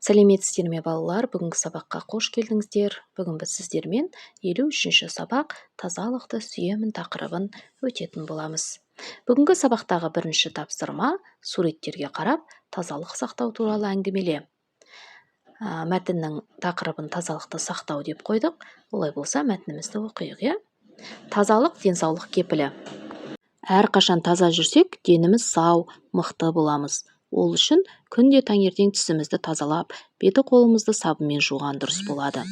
Сәлеметсіздер ме балалар, бүгінгі сабаққа қош келдіңіздер. Бүгін біз сіздермен 53-ші сабақ тазалықты сүйемін тақырыбын өтетін боламыз. Бүгінгі сабақтағы бірінші тапсырма суреттерге қарап тазалық сақтау туралы әңгімеле. Мәтіннің тақырыбын тазалықты сақтау деп қойдық. Олай болса мәтінімізді оқиық. Тазалық денсаулық кепілі. Әрқашан таза жүрсек, деніміз сау, мықты боламыз. Ол үшін күнде таңертең тісімізді тазалап, беті қолымызды сабынмен жуған дұрыс болады.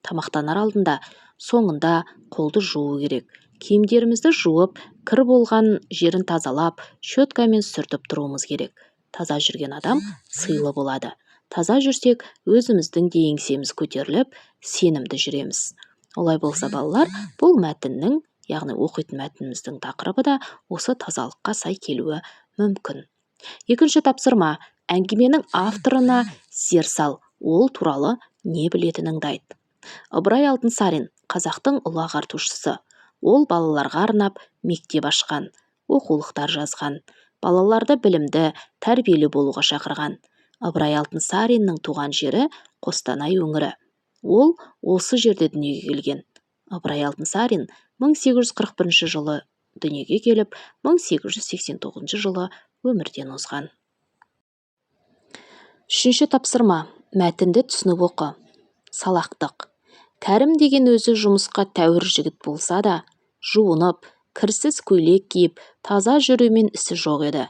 Тамақтанар алдында, соңында қолды жуу керек. Киімдерімізді жуып, кір болған жерін тазалап, щеткамен сүртіп тұруымыз керек. Таза жүрген адам сыйлы болады. Таза жүрсек, өзіміздің де еңсеміз көтеріліп, сенімді жүреміз. Олай болса балалар, бұл мәтіннің, яғни оқитын мәтініміздің тақырыбы да осы тазалыққа сай келуі мүмкін. Екінші тапсырма, әңгіменің авторына зер сал, ол туралы не білетініңді айт. Ыбырай Алтынсарин, қазақтың ұлы ағартушысы. Ол балаларға арнап мектеп ашқан, оқулықтар жазған, балаларды білімді, тәрбиелі болуға шақырған. Ыбырай Алтынсариннің туған жері Қостанай өңірі. Ол осы жерде дүниеге келген. Ыбырай Алтынсарин 1841 жылы дүниеге келіп, 1889 жылы өмірден озған. Үшінші тапсырма, мәтінді түсініп оқы. Салақтық. Кәрім деген өзі жұмысқа тәуір жігіт болса да, жуынып, кірсіз көйлек киіп, таза жүрумен ісі жоқ еді.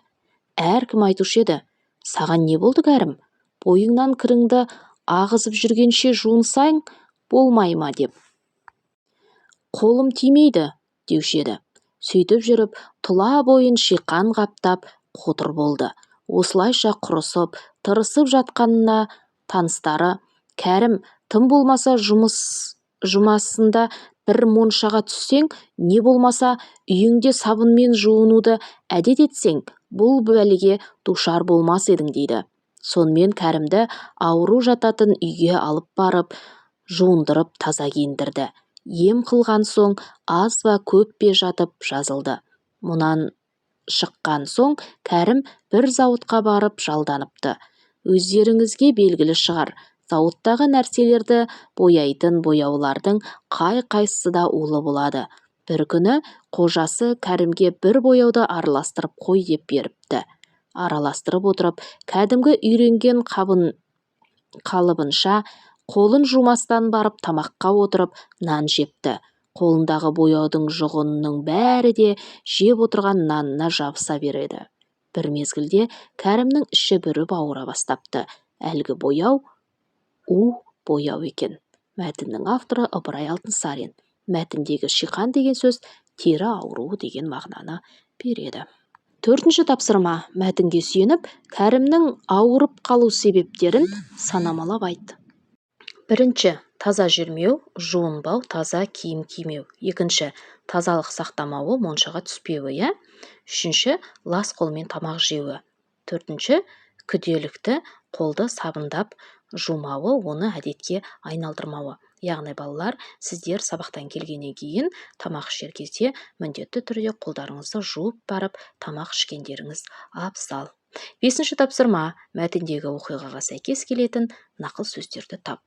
Әркім айтушы еді: саған не болды, Кәрім? Бойыңнан кіріңді ағызып жүргенше жуынсаң болмай ма деп. Қолым тимейді, деуші еді. Сөйтіп жүріп, тұла бойын шиқан қаптап, қотыр болды. Осылайша құрысып, тырысып жатқанына таныстары: Кәрім, тым болмаса жұмасында бір моншаға түссең, не болмаса үйіңде сабынмен жуынуды әдет етсең, бұл бәлеге душар болмас едің дейді. Сонымен Кәрімді ауру жататын үйге алып барып, жуындырып таза киіндірді. Ем қылған соң, аз ба көп пе жатып жазылды. Мұнан шыққан соң Кәрім бір зауытқа барып жалданыпты. Өздеріңізге белгілі шығар, зауыттағы нәрселерді бояйтын бояулардың қай-қайсысы да улы болады. Бір күні қожасы Кәрімге бір бояуды араластырып қой деп беріпті. Араластырып отырып, кәдімгі үйренген қалыбынша қолын жумастан барып тамаққа отырып нан жепті. Қолындағы бояудың жұғынының бәрі де жеп отырған нанына жабыса береді. Бір мезгілде Кәрімнің іші бүріп ауыра бастапты. Әлгі бояу бояу екен. Мәтіннің авторы Ыбырай Алтынсарин. Мәтіндегі шиқан деген сөз тері ауруы деген мағынаны береді. Төртінші тапсырма, мәтінге сүйеніп, Кәрімнің ауырып қалу себептерін санамалап айт. Бірінші, таза жүрмеу, жуынбау, таза киім кимеу. Екінші, тазалық сақтамауы, моншаға түспеуі. Үшінші, лас қолмен тамақ жеуі. Төртінші, күнделікті қолды сабындап жумауы, оны әдетке айналдырмауы. Яғни балалар, сіздер сабақтан келгеннен кейін тамақ ішер кезде міндетті түрде қолдарыңызды жуып барып, тамақ ішкендеріңіз абзал. Бесінші тапсырма, мәтіндегі оқиғаға сәйкес келетін нақыл сөздерді тап.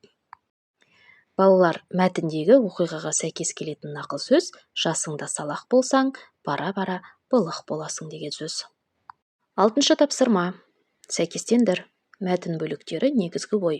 Балалар, мәтіндегі оқиғаға сәйкес келетін нақыл сөз: жасыңда салақ болсаң, бара-бара былық боласың деген сөз. Алтыншы тапсырма, сәйкестендір. Мәтін бөліктері негізгі ой.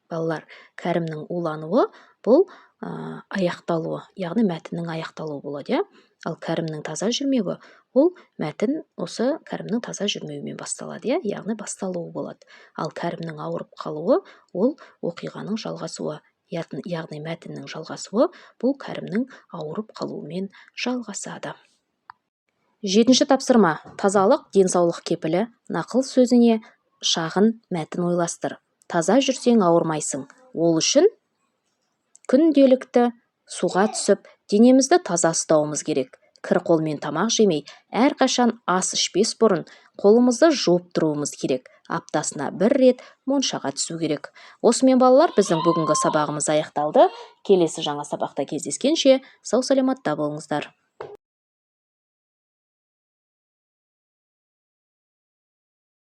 Балалар, Кәрімнің улануы бұл аяқталуы, яғни мәтіннің аяқталуы болады. Ал Кәрімнің таза жүрмеуі, ол мәтін осы Кәрімнің таза жүрмеуімен басталады, яғни басталуы болады. Ал Кәрімнің ауырып қалуы, ол оқиғаның жалғасуы, яғни мәтіннің жалғасуы, бұл Кәрімнің ауырып қалуымен жалғасады. Жетінші тапсырма, тазалық денсаулық кепілі. Нақыл сөзіне шағын мәтін ойластыр. Таза жүрсең ауырмайсың. Ол үшін күнделікті суға түсіп, денемізді таза ұстауымыз керек. Кір қолмен тамақ жемей, әрқашан ас ішпес бұрын қолымызды жуып тұруымыз керек. Аптасына бір рет моншаға түсу керек. Осымен балалар, біздің бүгінгі сабағымыз аяқталды. Келесі жаңа сабақта кездескенше сау саламатта болыңыздар.